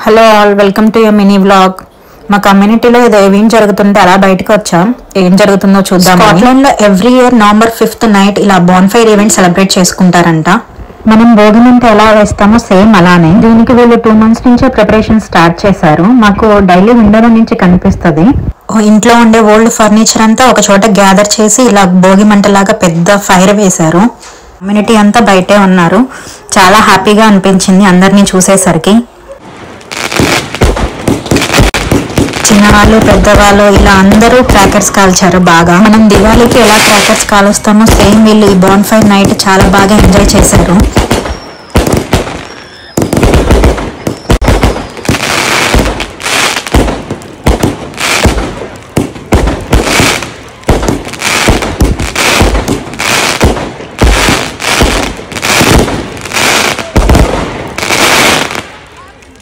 Hello all, welcome to your mini vlog. మా కమ్యూనిటీలో ఏదో ఈవెంట్ జరుగుతుంటే అలా బయటకు వచ్చాం. ఏం జరుగుతుందో చూద్దాం. స్కాట్లాండ్ లో every year November 5th night ఇలా బాన్ఫైర్ ఈవెంట్ సెలబ్రేట్ చేసుకుంటారంట. మనం భోగి మంట ఎలా వేస్తామో సేమ్ అలానే దీనికి వీళ్ళు 2 months నుంచే ప్రిపరేషన్ స్టార్ట్ చేశారు. మాకు డైలీ విండోలో నుంచి కనిపిస్తుంది. ఇంట్లో ఉండే ఓల్డ్ ఫర్నిచర్ అంతా ఒక చోట గ్యాదర్ చేసి ఇలా భోగి మంటలాగా పెద్ద ఫైర్ వేశారు. కమ్యూనిటీ అంతా బయటే ఉన్నారు. చాలా హ్యాపీగా అనిపించింది అందరినీ చూసేసరికి. చిన్నవాళ్ళు పెద్దవాళ్ళు ఇలా అందరూ క్రాకర్స్ కాల్చారు బాగా. మనం దివాళీకి ఎలా క్రాకర్స్ కాలుస్తామో సేమ్ వీళ్ళు ఈ బాన్ఫైర్ నైట్ చాలా బాగా ఎంజాయ్ చేశారు.